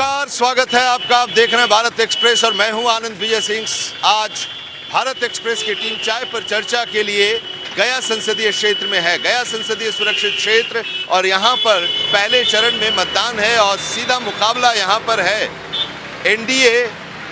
नमस्कार, स्वागत है आपका। आप देख रहे हैं भारत एक्सप्रेस और मैं हूं आनंद विजय सिंह। आज भारत एक्सप्रेस की टीम चाय पर चर्चा के लिए गया संसदीय क्षेत्र में है। गया संसदीय सुरक्षित क्षेत्र और यहां पर पहले चरण में मतदान है और सीधा मुकाबला यहां पर है एनडीए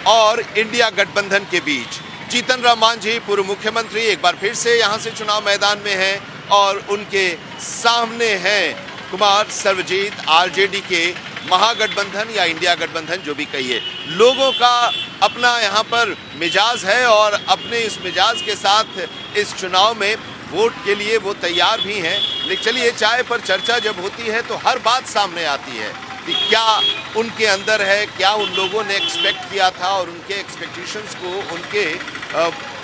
और इंडिया गठबंधन के बीच। जीतन राम मांझी पूर्व मुख्यमंत्री एक बार फिर से यहां से चुनाव मैदान में हैं और उनके सामने हैं कुमार सर्वजीत आरजेडी के महागठबंधन या इंडिया गठबंधन जो भी कहिए। लोगों का अपना यहाँ पर मिजाज है और अपने इस मिजाज के साथ इस चुनाव में वोट के लिए वो तैयार भी हैं। लेकिन चलिए, चाय पर चर्चा जब होती है तो हर बात सामने आती है कि क्या उनके अंदर है, क्या उन लोगों ने एक्सपेक्ट किया था और उनके एक्सपेक्टेशंस को उनके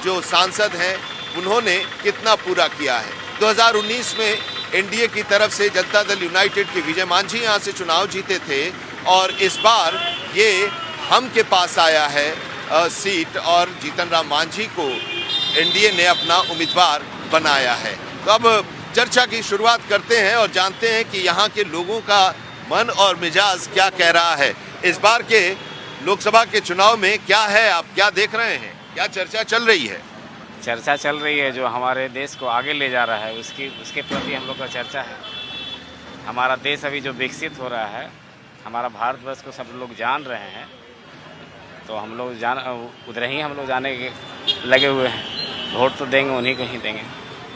जो सांसद हैं उन्होंने कितना पूरा किया है। 2019 में एनडीए की तरफ से जनता दल यूनाइटेड के विजय मांझी यहाँ से चुनाव जीते थे और इस बार ये हम के पास आया है सीट और जीतन राम मांझी को एनडीए ने अपना उम्मीदवार बनाया है। तो अब चर्चा की शुरुआत करते हैं और जानते हैं कि यहाँ के लोगों का मन और मिजाज क्या कह रहा है। इस बार के लोकसभा के चुनाव में क्या है, आप क्या देख रहे हैं, क्या चर्चा चल रही है? चर्चा चल रही है जो हमारे देश को आगे ले जा रहा है उसके प्रति हम लोग का चर्चा है। हमारा देश अभी जो विकसित हो रहा है, हमारा भारतवर्ष को सब लोग जान रहे हैं, तो हम लोग उधर ही हम लोग जाने के लगे हुए हैं। वोट तो देंगे, उन्हीं को ही देंगे।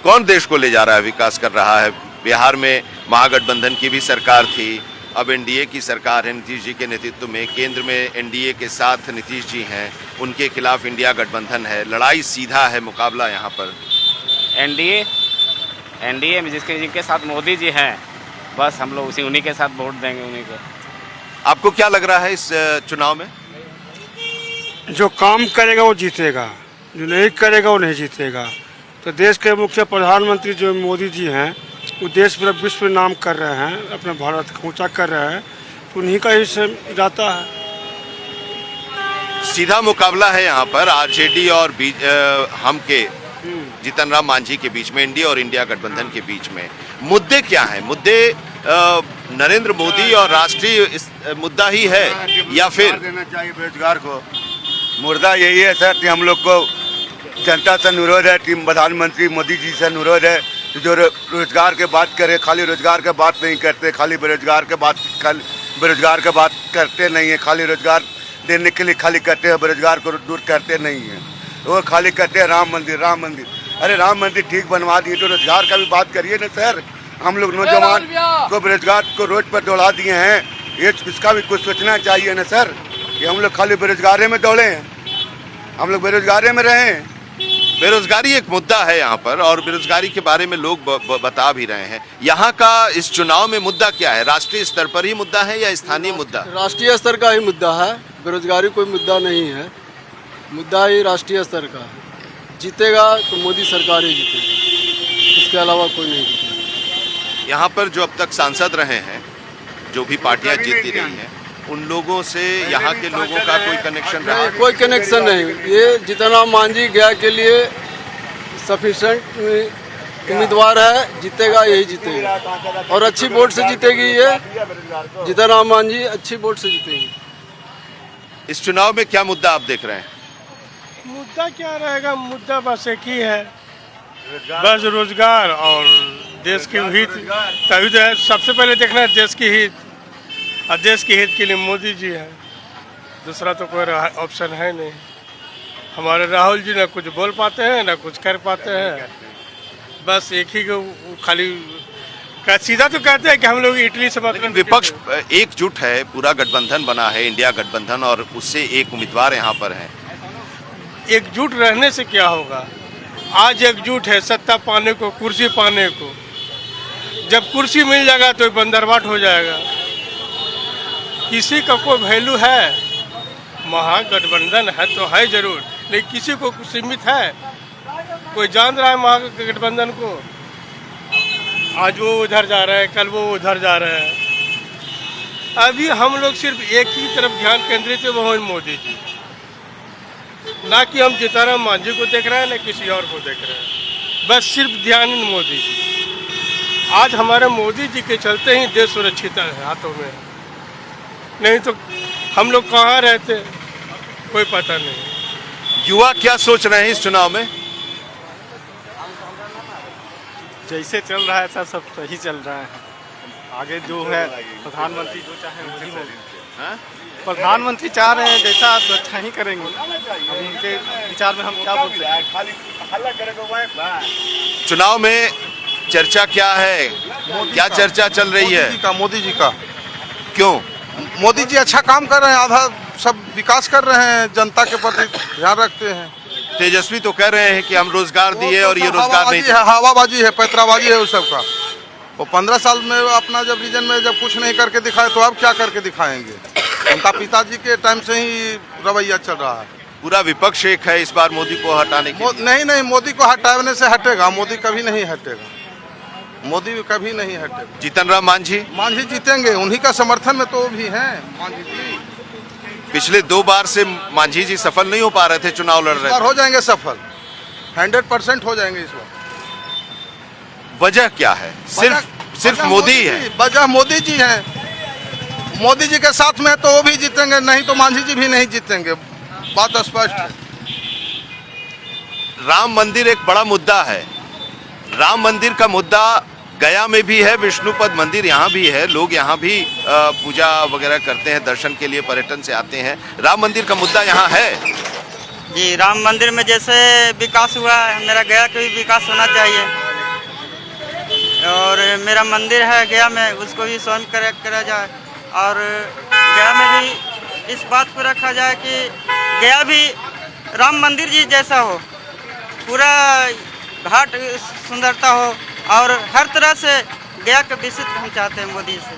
कौन देश को ले जा रहा है, विकास कर रहा है? बिहार में महागठबंधन की भी सरकार थी, अब एनडीए की सरकार है नीतीश जी के नेतृत्व में। केंद्र में एनडीए के साथ नीतीश जी हैं, उनके खिलाफ इंडिया गठबंधन है। लड़ाई सीधा है, मुकाबला यहाँ पर एनडीए में जिनके साथ मोदी जी हैं, बस हम लोग उन्हीं के साथ वोट देंगे, उन्हीं को। आपको क्या लग रहा है इस चुनाव में? जो काम करेगा वो जीतेगा, जो नहीं करेगा वो नहीं जीतेगा। तो देश के मुख्य प्रधानमंत्री जो मोदी जी हैं वो देश पूरा विश्व में नाम कर रहे हैं, अपने भारत को ऊंचा कर रहे हैं, तो उन्हीं का ही से जाता है। सीधा मुकाबला है यहाँ पर आरजेडी और हम के जीतन राम मांझी के बीच में, एनडीए और इंडिया गठबंधन के बीच में। मुद्दे क्या हैं? मुद्दे नरेंद्र मोदी और राष्ट्रीय मुद्दा ही है या फिर देना चाहिए बेरोजगार को? मुद्दा यही है सर कि हम लोग को जनता से अनुरोध है कि प्रधानमंत्री मोदी जी से अनुरोध है जो रोजगार के बात करे, खाली रोजगार के बात नहीं करते, खाली बेरोजगार के बात करते नहीं है। खाली रोजगार देने के लिए खाली करते हैं, बेरोजगार को दूर करते नहीं हैं। वो खाली करते हैं राम मंदिर। अरे राम मंदिर ठीक बनवा दिए तो रोजगार का भी बात करिए ना सर। हम लोग नौजवान को बेरोजगार को रोड पर दौड़ा दिए हैं, ये इसका भी कुछ सोचना चाहिए ना सर। कि हम लोग खाली बेरोजगारी में दौड़े हैं, हम लोग बेरोजगारी में रहे हैं। बेरोजगारी एक मुद्दा है यहाँ पर और बेरोजगारी के बारे में लोग बता भी रहे हैं। यहाँ का इस चुनाव में मुद्दा क्या है? राष्ट्रीय स्तर पर ही मुद्दा है या स्थानीय मुद्दा? राष्ट्रीय स्तर का ही मुद्दा है, बेरोजगारी कोई मुद्दा नहीं है। मुद्दा ही राष्ट्रीय स्तर का है। जीतेगा तो मोदी सरकार ही जीतेगी, उसके अलावा कोई नहीं जीतेगा। यहाँ पर जो अब तक सांसद रहे हैं, जो भी पार्टियाँ जीतती रही हैं, उन लोगों से यहाँ के लोगों का कोई कनेक्शन रहा? नहीं, कोई कनेक्शन नहीं। ये जीतन राम मांझी गया के लिए सफिशेंट उम्मीदवार है, जीतेगा यही जीतेगा और अच्छी वोट से जीतेगी। ये जीतन राम मांझी अच्छी वोट से जीतेगी। इस चुनाव में क्या मुद्दा आप देख रहे हैं? मुद्दा क्या रहेगा? मुद्दा बस एक ही है, बस रोजगार और देश के हित। तभी तो है, सबसे पहले देखना है देश की हित, और देश के हित के लिए मोदी जी हैं, दूसरा तो कोई ऑप्शन है नहीं। हमारे राहुल जी ना कुछ बोल पाते हैं ना कुछ कर पाते हैं, बस एक ही को खाली सीधा तो कहते हैं कि हम लोग इटली से मतलब। विपक्ष एकजुट है, पूरा गठबंधन बना है, इंडिया गठबंधन, और उससे एक उम्मीदवार यहाँ पर है। एकजुट रहने से क्या होगा? आज एकजुट है सत्ता पाने को, कुर्सी पाने को। जब कुर्सी मिल जाएगा तो बंदरबाट हो जाएगा। किसी का कोई वैल्यू है? महागठबंधन है तो है जरूर, लेकिन किसी को सीमित है? कोई जान रहा है महागठबंधन को? आज वो उधर जा रहे हैं, कल वो उधर जा रहे हैं। अभी हम लोग सिर्फ एक ही तरफ ध्यान केंद्रित है, वो है मोदी जी। ना कि हम जीतन राम मांझी को देख रहे हैं, ना किसी और को देख रहे हैं, बस सिर्फ ध्यान मोदी जी। आज हमारे मोदी जी के चलते ही देश सुरक्षित है हाथों में, नहीं तो हम लोग कहाँ रहते कोई पता नहीं। युवा क्या सोच रहे हैं इस चुनाव में? जैसे चल रहा है ऐसा सब सही चल रहा है। आगे जो है प्रधानमंत्री जो चाहे वही हो। प्रधानमंत्री चाह रहे हैं जैसा आप अच्छा ही करेंगे। अब उनके विचार में हम क्या बोलते हैं। चुनाव में चर्चा क्या है, क्या चर्चा चल रही है? मोदी जी का क्यों? मोदी जी अच्छा काम कर रहे हैं, आधा सब विकास कर रहे हैं, जनता के प्रति ध्यान रखते हैं। तेजस्वी तो कह रहे हैं कि हम रोजगार दिए और ये रोजगार नहीं दिए। हवाबाजी है, पैतराबाजी है उस सब का। वो 15 साल में अपना जब रीजन में जब कुछ नहीं करके दिखाए तो अब क्या करके दिखाएंगे। उनका पिताजी के टाइम से ही रवैया चल रहा है। पूरा विपक्ष एक है इस बार मोदी को हटाने के लिए। नहीं, मोदी को हटाने से हटेगा, मोदी कभी नहीं हटेगा, मोदी कभी नहीं हटेगा। जीतन राम मांझी जीतेंगे, उन्हीं का समर्थन में तो वो भी हैं मांझी जी। पिछले 2 बार से मांझी जी सफल नहीं हो पा रहे थे, चुनाव लड़ रहे थे। हो जाएंगे सफल, 100% हो जाएंगे इस बार। वजह क्या है? सिर्फ मोदी है? वजह मोदी जी हैं। मोदी जी के साथ में तो वो भी जीतेंगे, नहीं तो मांझी जी भी नहीं जीतेंगे, बात स्पष्ट है। राम मंदिर एक बड़ा मुद्दा है। राम मंदिर का मुद्दा गया में भी है, विष्णुपद मंदिर यहाँ भी है, लोग यहाँ भी पूजा वगैरह करते हैं, दर्शन के लिए पर्यटन से आते हैं। राम मंदिर का मुद्दा यहाँ है जी। राम मंदिर में जैसे विकास हुआ है, मेरा गया का भी विकास होना चाहिए। और मेरा मंदिर है गया में, उसको भी स्वयं करा जाए। और गया में भी इस बात को रखा जाए कि गया भी राम मंदिर जी जैसा हो, पूरा घाट सुंदरता हो, और हर तरह से गया का विकसित हम चाहते हैं मोदी से।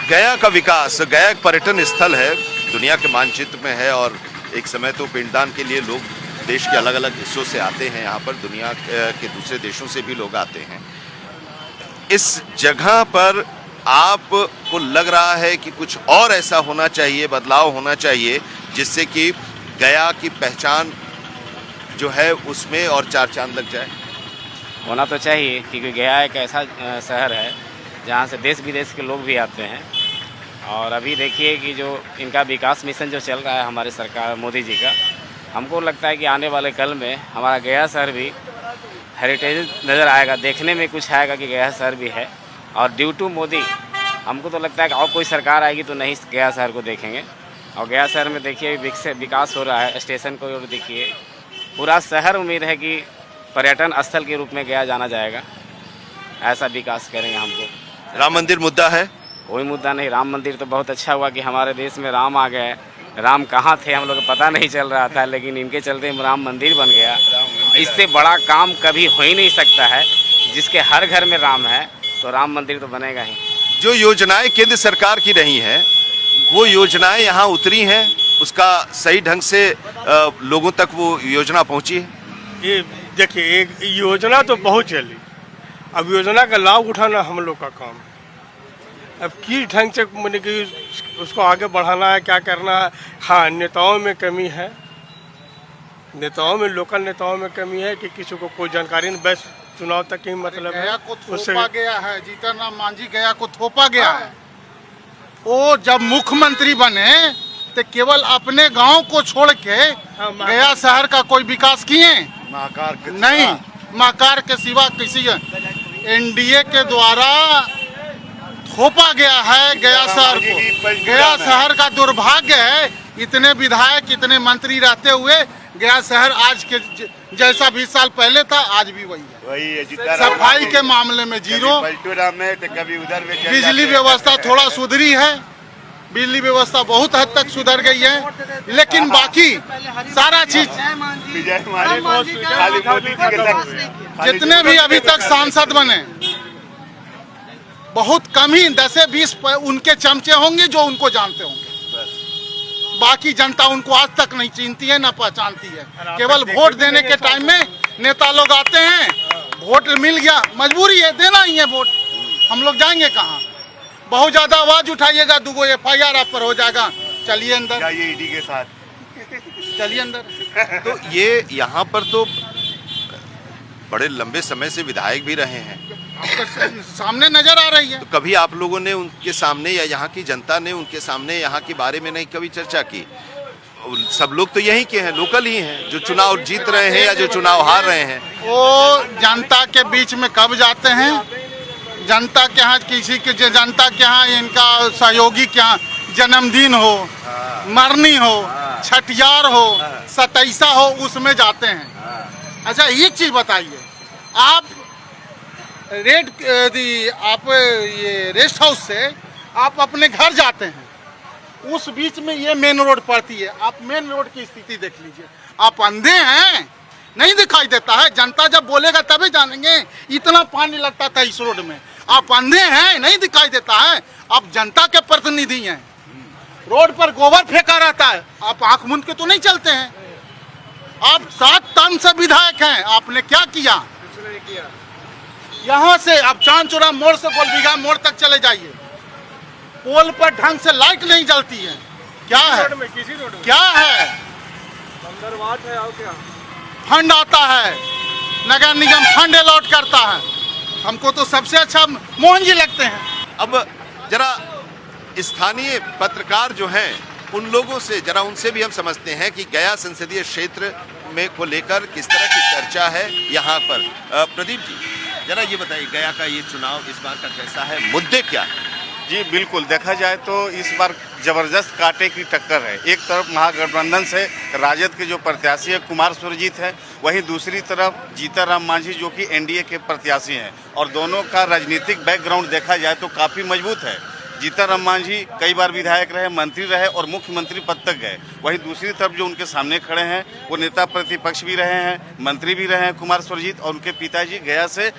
गया का विकास, गया एक पर्यटन स्थल है, दुनिया के मानचित्र में है और एक समय तो पिंडदान के लिए लोग देश के अलग अलग हिस्सों से आते हैं यहाँ पर, दुनिया के दूसरे देशों से भी लोग आते हैं। इस जगह पर आपको लग रहा है कि कुछ और ऐसा होना चाहिए, बदलाव होना चाहिए, जिससे कि गया की पहचान जो है उसमें और 4 चांद लग जाए? होना तो चाहिए, क्योंकि गया एक ऐसा शहर है जहाँ से देश विदेश के लोग भी आते हैं। और अभी देखिए कि जो इनका विकास मिशन जो चल रहा है हमारी सरकार मोदी जी का, हमको लगता है कि आने वाले कल में हमारा गया शहर भी हेरिटेज नज़र आएगा, देखने में कुछ आएगा कि गया शहर भी है। और ड्यू टू मोदी हमको तो लगता है कि और कोई सरकार आएगी तो नहीं गया शहर को देखेंगे। और गया शहर में देखिए विकास हो रहा है, स्टेशन को और देखिए पूरा शहर, उम्मीद है कि पर्यटन स्थल के रूप में गया जाना जाएगा। ऐसा विकास करेंगे हमको। राम मंदिर मुद्दा है? कोई मुद्दा नहीं। राम मंदिर तो बहुत अच्छा हुआ कि हमारे देश में राम आ गए। राम कहाँ थे हम लोग को पता नहीं चल रहा था, लेकिन इनके चलते राम मंदिर बन गया। इससे बड़ा काम कभी हो ही नहीं सकता है। जिसके हर घर में राम है तो राम मंदिर तो बनेगा ही। जो योजनाएं केंद्र सरकार की रही हैं, वो योजनाएं यहाँ उतरी हैं, उसका सही ढंग से लोगों तक वो योजना पहुँची है? ये देखिए, एक योजना तो बहुत चली, अब योजना का लाभ उठाना हम लोग का काम है। अब किस ढंग से मैंने कि उसको आगे बढ़ाना है, क्या करना है। हाँ, नेताओं में कमी है, नेताओं में, लोकल नेताओं में कमी है कि किसी को कोई जानकारी नहीं, बस चुनाव तक ही मतलब है। गया को थोपा गया है, जीतन राम मांझी गया को थोपा गया है। वो जब मुख्यमंत्री बने तो केवल अपने गांव को छोड़ के गया शहर का कोई विकास किए नहीं। महाकार के सिवा किसी एनडीए के द्वारा थोपा गया है गया शहर को। गया शहर का दुर्भाग्य है, इतने विधायक, इतने मंत्री रहते हुए गया शहर आज के जैसा 20 साल पहले था, आज भी वही है। सफाई के मामले में जीरो। बिजली व्यवस्था थोड़ा सुधरी है, बिजली व्यवस्था बहुत हद तक सुधर गई है, लेकिन बाकी सारा चीज जितने भी अभी तक सांसद बने, बहुत कम ही 10-20 उनके चमचे होंगे जो उनको जानते होंगे। बाकी जनता उनको आज तक नहीं चिंती है, ना पहचानती है। केवल वोट देने के टाइम में नेता लोग आते हैं, वोट मिल गया, मजबूरी है, देना ही है वोट, हम लोग जाएंगे कहाँ। बहुत ज्यादा आवाज उठाइएगा, 2 FIR आप पर हो जाएगा, चलिए अंदर, जाइए ईडी के साथ, चलिए अंदर। तो ये यहाँ पर तो बड़े लंबे समय से विधायक भी रहे हैं, आपके सामने नजर आ रही है। तो कभी आप लोगों ने उनके सामने या यहाँ की जनता ने उनके सामने यहाँ के बारे में नहीं कभी चर्चा की? सब लोग तो यहीं के हैं, लोकल ही हैं, जो चुनाव जीत रहे हैं या जो चुनाव हार रहे हैं। वो जनता के बीच में कब जाते हैं? जनता के यहाँ किसी के जनता के यहाँ इनका सहयोगी के यहाँ जन्मदिन हो, मरनी हो, छठियार हो, सतैसा हो, उसमें जाते हैं। अच्छा एक चीज बताइए, आप आप ये रेस्ट हाउस से आप अपने घर जाते हैं, उस बीच में ये मेन रोड पड़ती है। आप मेन रोड की स्थिति देख लीजिए। आप अंधे हैं? नहीं दिखाई देता है? जनता जब बोलेगा तभी जानेंगे। इतना पानी लगता था इस रोड में। आप अंधे हैं? नहीं दिखाई देता है? आप जनता के प्रतिनिधि हैं। रोड पर गोबर फेंका रहता है, आप आंख मूंद के तो नहीं चलते हैं। आप 7 टर्म से विधायक हैं, आपने क्या किया? यहाँ से आप चांदचूरा मोड़ से गोलबीघा मोड़ तक चले जाइए, पोल पर ढंग से लाइट नहीं जलती है। क्या है? क्या है? फंड आता है, नगर निगम फंड अलॉट करता है। हमको तो सबसे अच्छा मोहन जी लगते हैं। अब जरा स्थानीय पत्रकार जो हैं उन लोगों से जरा उनसे भी हम समझते हैं कि गया संसदीय क्षेत्र में को लेकर किस तरह की चर्चा है यहाँ पर। प्रदीप जी जरा ये बताइए, गया का ये चुनाव इस बार का कैसा है, मुद्दे क्या है? जी बिल्कुल, देखा जाए तो इस बार जबरदस्त कांटे की टक्कर है। एक तरफ महागठबंधन से राजद के जो प्रत्याशी है कुमार सुरजीत है, वहीं दूसरी तरफ जीतनराम मांझी जो कि एनडीए के प्रत्याशी हैं, और दोनों का राजनीतिक बैकग्राउंड देखा जाए तो काफ़ी मजबूत है। जीतनराम मांझी कई बार विधायक रहे, मंत्री रहे और मुख्यमंत्री पद तक गए। वहीं दूसरी तरफ जो उनके सामने खड़े हैं वो नेता प्रतिपक्ष भी रहे हैं, मंत्री भी रहे हैं कुमार सुरजीत, और उनके पिताजी गया से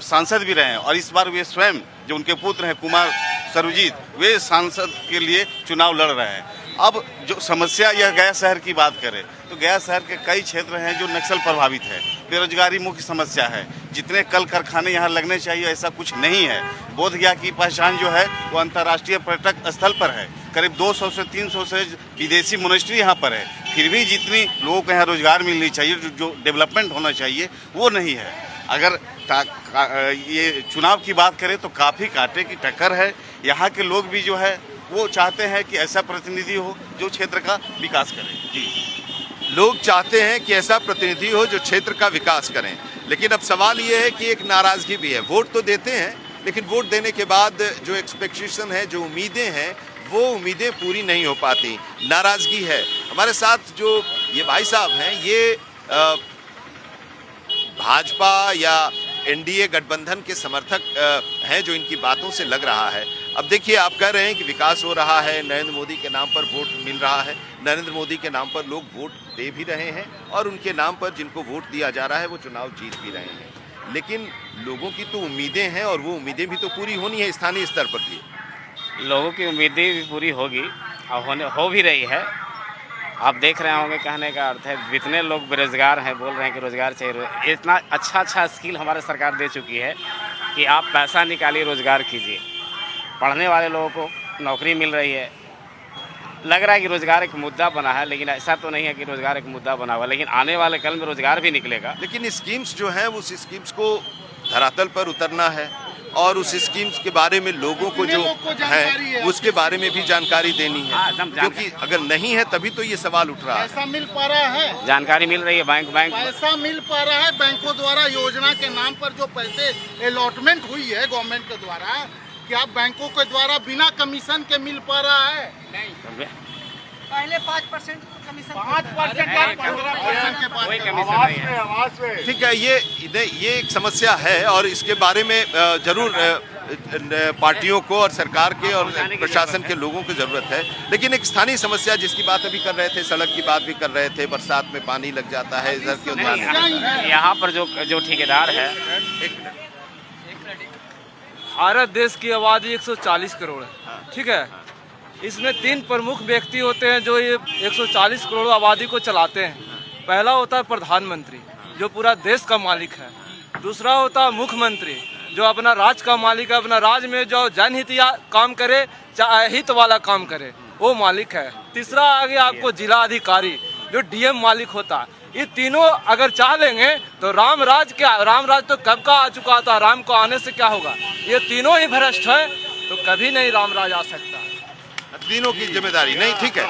सांसद भी रहे हैं। और इस बार वे स्वयं जो उनके पुत्र हैं कुमार सुरजीत, वे सांसद के लिए चुनाव लड़ रहे हैं। अब जो समस्या यह गया शहर की बात करें तो गया शहर के कई क्षेत्र हैं जो नक्सल प्रभावित है। बेरोजगारी मुख्य समस्या है। जितने कल कारखाने यहाँ लगने चाहिए ऐसा कुछ नहीं है। बोधगया की पहचान जो है वो अंतर्राष्ट्रीय पर्यटक स्थल पर है। करीब 200 से 300 से विदेशी मोनेस्ट्री यहाँ पर है, फिर भी जितनी लोगों को यहाँ रोजगार मिलनी चाहिए, जो डेवलपमेंट होना चाहिए वो नहीं है। अगर ये चुनाव की बात करें तो काफ़ी कांटे की टक्कर है। यहाँ के लोग भी जो है वो चाहते हैं कि ऐसा प्रतिनिधि हो जो क्षेत्र का विकास करे। जी, लोग चाहते हैं कि ऐसा प्रतिनिधि हो जो क्षेत्र का विकास करें, लेकिन अब सवाल ये है कि एक नाराज़गी भी है। वोट तो देते हैं, लेकिन वोट देने के बाद जो एक्सपेक्टेशन है, जो उम्मीदें हैं, वो उम्मीदें पूरी नहीं हो पाती, नाराज़गी है। हमारे साथ जो ये भाई साहब हैं, ये भाजपा या एनडीए गठबंधन के समर्थक हैं, जो इनकी बातों से लग रहा है। अब देखिए, आप कह रहे हैं कि विकास हो रहा है, नरेंद्र मोदी के नाम पर वोट मिल रहा है, नरेंद्र मोदी के नाम पर लोग वोट दे भी रहे हैं, और उनके नाम पर जिनको वोट दिया जा रहा है वो चुनाव जीत भी रहे हैं। लेकिन लोगों की तो उम्मीदें हैं, और वो उम्मीदें भी तो पूरी होनी है स्थानीय स्तर पर भी। लोगों की उम्मीदें भी पूरी होगी और हो भी रही है। आप देख रहे होंगे, कहने का अर्थ है जितने लोग बेरोजगार हैं बोल रहे हैं कि रोज़गार चाहिए। इतना अच्छा स्किल हमारे सरकार दे चुकी है कि आप पैसा निकालिए, रोज़गार कीजिए। पढ़ने वाले लोगों को नौकरी मिल रही है। लग रहा है कि रोज़गार एक मुद्दा बना है, लेकिन ऐसा तो नहीं है कि रोज़गार एक मुद्दा बना हुआ, लेकिन आने वाले कल में रोज़गार भी निकलेगा। लेकिन स्कीम्स जो हैं, उस स्कीम्स को धरातल पर उतरना है, और उस स्कीम्स के बारे में लोगों को जो है उसके बारे में भी जानकारी देनी है, क्योंकि अगर नहीं है तभी तो ये सवाल उठ रहा है। पैसा मिल पा रहा है, जानकारी मिल रही है, बैंक पैसा मिल पा रहा है। बैंकों द्वारा योजना के नाम पर जो पैसे अलॉटमेंट हुई है गवर्नमेंट के द्वारा, क्या बैंकों के द्वारा बिना कमीशन के मिल पा रहा है? नहीं, पहले 5% कमीशन, 5% या 15% के बाद। ठीक है, ये एक समस्या है, और इसके बारे में जरूर पार्टियों को और सरकार के और प्रशासन के लोगों को ज़रूरत है। लेकिन एक स्थानीय समस्या जिसकी बात अभी कर रहे थे, सड़क की बात भी कर रहे थे, बरसात में पानी लग जाता है इधर के। यहाँ पर जो ठेकेदार है, भारत देश की आबादी 140 करोड़ है, ठीक है। इसमें 3 प्रमुख व्यक्ति होते हैं जो ये 140 करोड़ आबादी को चलाते हैं। पहला होता है प्रधानमंत्री, जो पूरा देश का मालिक है। दूसरा होता है मुख्यमंत्री, जो अपना राज्य का मालिक है, अपना राज्य में जो जनहित काम करे, चाहे हित वाला काम करे, वो मालिक है। तीसरा आगे आपको जिला अधिकारी, जो डीएम मालिक होता। ये तीनों अगर चाह लेंगे तो राम राज तो कब का आ चुका था, राम को आने से क्या होगा। ये तीनों ही भ्रष्ट है तो कभी नहीं राम राज आ सकता। तीनों की जिम्मेदारी नहीं, ठीक है।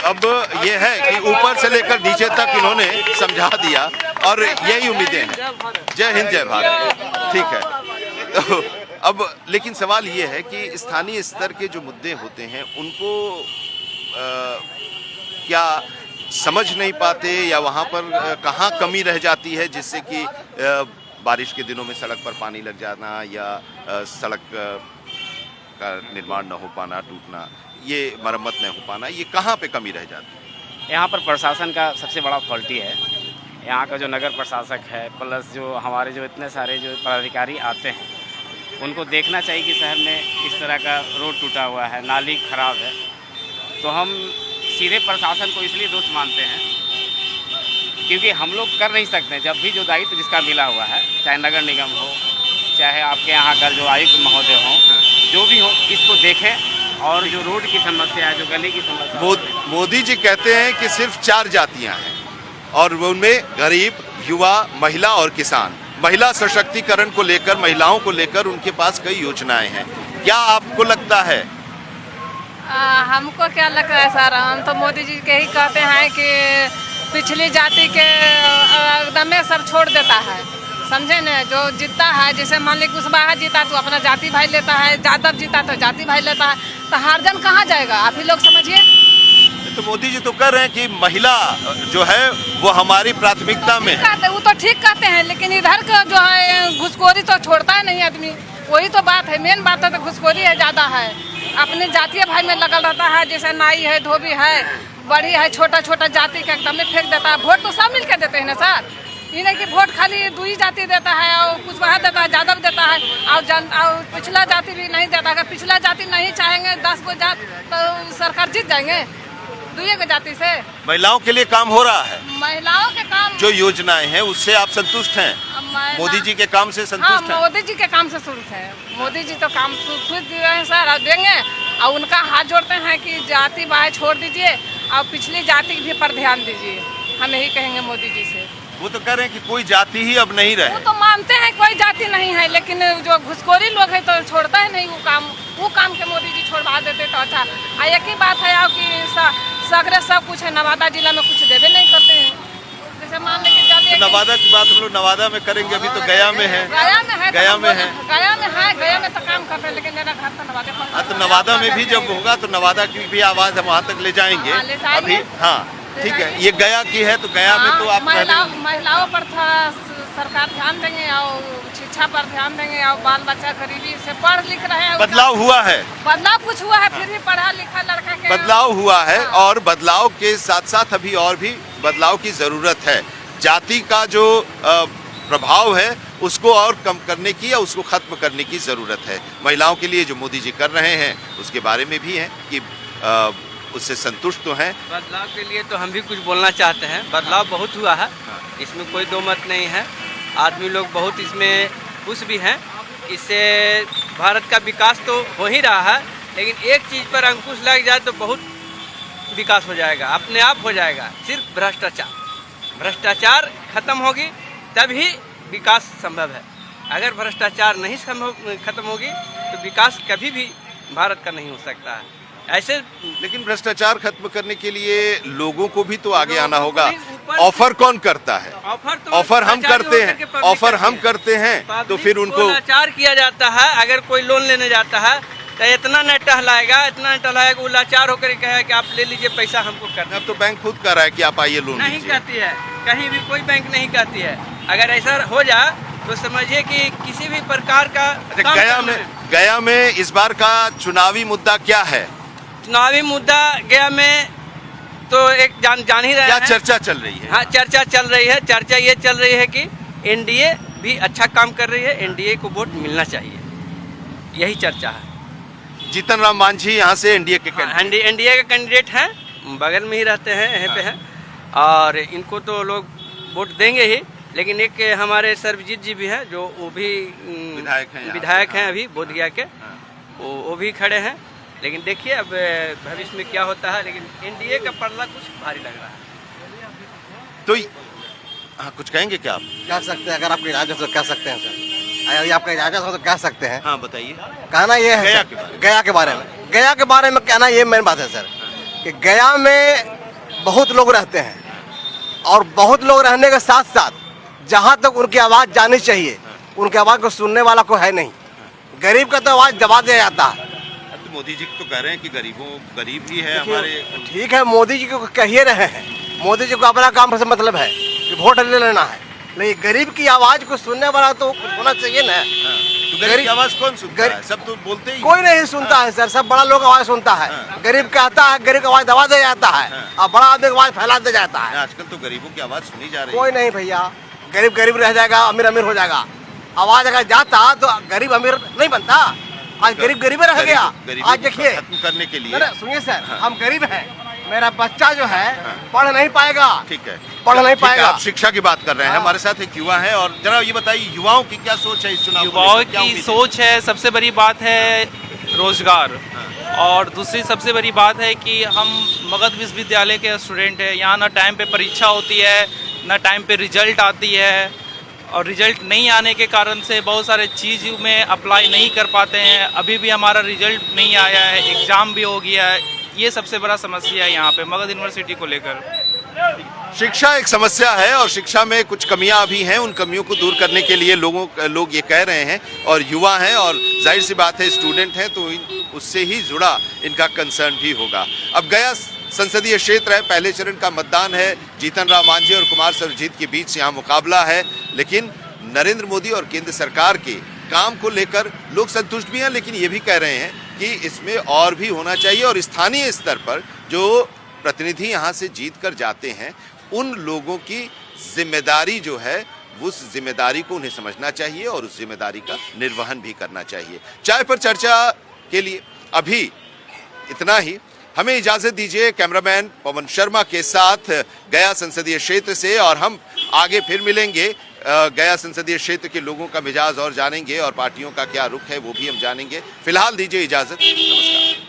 अब ये है कि ऊपर से लेकर नीचे तक इन्होंने समझा दिया और यही उम्मीदें हैं। जय हिंद, जय भारत, ठीक है। तो अब लेकिन सवाल ये है कि स्थानीय स्तर के जो मुद्दे होते हैं उनको क्या समझ नहीं पाते, या वहाँ पर कहाँ कमी रह जाती है जिससे कि बारिश के दिनों में सड़क पर पानी लग जाना या सड़क का निर्माण न हो पाना, टूटना, ये मरम्मत नहीं हो पाना, ये कहाँ पे कमी रह जाती है? यहाँ पर प्रशासन का सबसे बड़ा फॉल्टी है। यहाँ का जो नगर प्रशासक है प्लस जो हमारे जो इतने सारे जो पदाधिकारी आते हैं उनको देखना चाहिए कि शहर में इस तरह का रोड टूटा हुआ है, नाली खराब है। तो हम सीधे प्रशासन को इसलिए दोष मानते हैं क्योंकि हम लोग कर नहीं सकते। जब भी जो दायित्व जिसका मिला हुआ है, चाहे नगर निगम हो, चाहे आपके यहाँ का जो आयुक्त महोदय हो, जो भी हो, इसको देखें और जो रोड की समस्या है, जो गली की समस्या। मोदी जी कहते हैं कि सिर्फ 4 जातियां हैं और उनमें गरीब, युवा, महिला और किसान। महिला सशक्तिकरण को लेकर, महिलाओं को लेकर उनके पास कई योजनाएं हैं। क्या आपको लगता है? हमको क्या लगता है सर, हम तो मोदी जी के ही कहते हैं कि पिछली जाति के एकदम में सब छोड़ देता है, समझे न। जो जीतता है, जैसे मान ली कुशवाहा जीता तो अपना जाति भाई लेता है, यादव जीता तो जाति भाई लेता है, तो हारजन कहाँ जाएगा? आप ही लोग समझिए। तो मोदी जी तो कह रहे हैं कि महिला जो है वो हमारी प्राथमिकता में है। वो तो ठीक कहते हैं, लेकिन इधर का जो है घुसखोरी तो छोड़ता है नहीं आदमी। वही तो बात है, मेन बात है तो घुसखोरी है ज़्यादा है। अपने जातीय भाई में लगल रहता है, जैसे नाई है, धोबी है, बड़ी है, छोटा छोटा जाति के एकदम में फेंक देता है। वोट तो सब मिल के देते हैं ना सर, ये नहीं कि वोट खाली 2 ही जाति देता है और कुशवाहा देता है, यादव देता है और पिछला जाति भी नहीं देता। अगर पिछला जाति नहीं चाहेंगे 10 गो जात तो सरकार जीत जाएंगे 2 गो जाति से। महिलाओं के लिए काम हो रहा है, महिलाओं के काम जो योजनाएं हैं उससे आप संतुष्ट हैं? मोदी जी के काम से संतुष्ट हैं? मोदी जी के काम से शुरू है। मोदी जी तो काम खुद दे रहे हैं सर, और देंगे। और उनका हाथ जोड़ते हैं कि जाति बाय छोड़ दीजिए और पिछली जाति भी पर ध्यान दीजिए। हम यही कहेंगे मोदी जी से। वो तो कह रहे हैं कि कोई जाति ही अब नहीं रहे। वो तो मानते हैं कोई जाति नहीं है, लेकिन जो घुसखोरी लोग है तो छोड़ता है नहीं वो काम के मोदी जी छोड़वा देते तो अच्छा। एक ही बात है कि सगरे सब कुछ है, नवादा जिला में कुछ देवे नहीं करते हैं। जैसे मान लीजिए तो नवादा की बात हम लोग नवादा में करेंगे, अभी तो गया में है। गया में है, गया में तो काम करते हैं, लेकिन मेरा घर तो नवादा। हाँ, तो नवादा में भी जब होगा तो नवादा की भी आवाज़ हम वहाँ तक ले जाएंगे। अभी हाँ ठीक है, ये गया की है तो गया में तो आप महिलाओं पर थोड़ा सरकार ध्यान देंगे और शिक्षा पर ध्यान देंगे और बाल बच्चा गरीबी से पढ़ लिख रहे हैं। बदलाव हुआ है, बदलाव कुछ हुआ है, फिर भी पढ़ा लिखा लड़का के बदलाव हुआ है। और बदलाव के साथ साथ अभी और भी बदलाव की ज़रूरत है। जाति का जो प्रभाव है उसको और कम करने की या उसको खत्म करने की ज़रूरत है। महिलाओं के लिए जो मोदी जी कर रहे हैं उसके बारे में भी है कि उससे संतुष्ट तो हैं। बदलाव के लिए तो हम भी कुछ बोलना चाहते हैं। बदलाव बहुत हुआ है, इसमें कोई दो मत नहीं है। आदमी लोग बहुत इसमें खुश भी हैं। इससे भारत का विकास तो हो ही रहा है, लेकिन एक चीज़ पर अंकुश लग जाए तो बहुत विकास हो जाएगा, अपने आप हो जाएगा। सिर्फ भ्रष्टाचार खत्म होगी तभी विकास संभव है। अगर भ्रष्टाचार नहीं खत्म होगी तो विकास कभी भी भारत का नहीं हो सकता है। ऐसे लेकिन भ्रष्टाचार खत्म करने के लिए लोगों को भी तो आगे आना होगा। ऑफर कौन करता है? ऑफर हम करते हैं, ऑफर हम करते हैं तो फिर उनको लाचार किया जाता है। अगर कोई लोन लेने जाता है तो इतना न टहलाएगा, वो लाचार होकर कहे कि आप ले लीजिए पैसा हमको करना। अब तो बैंक खुद कर रहा है कि आप आइए लोन नहीं कहती है, कहीं भी कोई बैंक नहीं कहती है। अगर ऐसा हो जाए तो समझिए कि किसी भी प्रकार का गया में इस बार का चुनावी मुद्दा क्या है? चुनावी मुद्दा गया में तो एक जान ही रहे हैं। क्या चर्चा चल रही है? हाँ, चर्चा चल रही है। चर्चा ये चल रही है कि एनडीए भी अच्छा काम कर रही है, एनडीए को वोट मिलना चाहिए, यही चर्चा है। जीतन राम मांझी यहाँ से एनडीए के एनडीए के कैंडिडेट हैं, बगल में ही रहते हैं, यहीं पे हैं, और इनको तो लोग वोट देंगे ही। लेकिन एक हमारे सर्वजीत जी भी हैं जो वो भी विधायक हैं अभी बोधगया के, वो भी खड़े हैं। लेकिन देखिए अब भविष्य में क्या होता है, लेकिन एनडीए का पड़ला कुछ भारी लग रहा है। तो हाँ, कुछ कहेंगे क्या आप? कह सकते हैं, अगर आपकी इजाजत हो तो कह सकते हैं सर। अगर आपका इजाजत हो तो कह सकते हैं। हाँ बताइए। कहना ये है गया सर, के बारे में। गया के बारे में, गया के बारे में कहना ये मेन बात है सर कि गया में बहुत लोग रहते हैं और बहुत लोग रहने के साथ साथ जहाँ तक उनकी आवाज़ जानी चाहिए उनकी आवाज़ को सुनने वाला कोई है नहीं। गरीब का तो आवाज़ दबा दिया जाता है। अब तो मोदी जी तो कह रहे हैं कि गरीब ही है हमारे। ठीक है, मोदी जी को कहिए रहे हैं, मोदी जी को अपना काम से मतलब है कि वोट ले लेना है, लेकिन गरीब की आवाज़ को सुनने वाला तो कुछ होना चाहिए ना। तो गरीब की आवाज़ कौन सुनता है? सब तो बोलते ही कोई नहीं सुनता है सर, सब बड़ा लोग आवाज़ सुनता है। गरीब कहता है, गरीब की आवाज़ दबा दिया जाता है और बड़ा आदमी की आवाज़ फैला दिया जाता है। आजकल तो गरीबों की आवाज़ सुनी जा रही है। कोई नहीं भैया, गरीब गरीब रह जाएगा, अमीर अमीर हो जाएगा। आवाज़ अगर जाता तो गरीब अमीर नहीं बनता। आज गरीब गरीब रह गया। आज देखिए, खत्म करने के लिए सुनिए सर, हम गरीब हैं, मेरा बच्चा जो है पढ़ नहीं पाएगा। ठीक है, पढ़ नहीं ठीक है, पाएगा। आप शिक्षा की बात कर रहे हैं। हमारे साथ एक युवा है और जरा ये बताइए युवाओं की क्या सोच है इस चुनाव को युवाओं लेकर? क्या की उम्मीद है? सोच है, सबसे बड़ी बात है रोजगार, और दूसरी सबसे बड़ी बात है कि हम मगध विश्वविद्यालय के स्टूडेंट हैं। यहाँ ना टाइम पे परीक्षा होती है, ना टाइम पे रिजल्ट आती है, और रिजल्ट नहीं आने के कारण से बहुत सारे चीज़ में अप्लाई नहीं कर पाते हैं। अभी भी हमारा रिजल्ट नहीं आया है, एग्ज़ाम भी हो गया है। ये सबसे बड़ा समस्या है यहाँ पे मगध यूनिवर्सिटी को लेकर। शिक्षा एक समस्या है और शिक्षा में कुछ कमियां अभी हैं। उन कमियों को दूर करने के लिए लोग ये कह रहे हैं और युवा हैं और जाहिर सी बात है स्टूडेंट हैं, तो उससे ही जुड़ा इनका कंसर्न भी होगा। अब गया संसदीय क्षेत्र है, पहले चरण का मतदान है। जीतन राम मांझी और कुमार सर्वजीत के बीच यहाँ मुकाबला है, लेकिन नरेंद्र मोदी और केंद्र सरकार के काम को लेकर लोग संतुष्ट भी हैं, लेकिन ये भी कह रहे हैं कि इसमें और भी होना चाहिए और स्थानीय स्तर पर जो प्रतिनिधि यहाँ से जीत कर जाते हैं उन लोगों की जिम्मेदारी जो है उस जिम्मेदारी को उन्हें समझना चाहिए और उस जिम्मेदारी का निर्वहन भी करना चाहिए। चाय पर चर्चा के लिए अभी इतना ही। हमें इजाजत दीजिए कैमरामैन पवन शर्मा के साथ गया संसदीय क्षेत्र से, और हम आगे फिर मिलेंगे। गया संसदीय क्षेत्र के लोगों का मिजाज और जानेंगे और पार्टियों का क्या रुख है वो भी हम जानेंगे। फिलहाल दीजिए इजाजत, नमस्कार।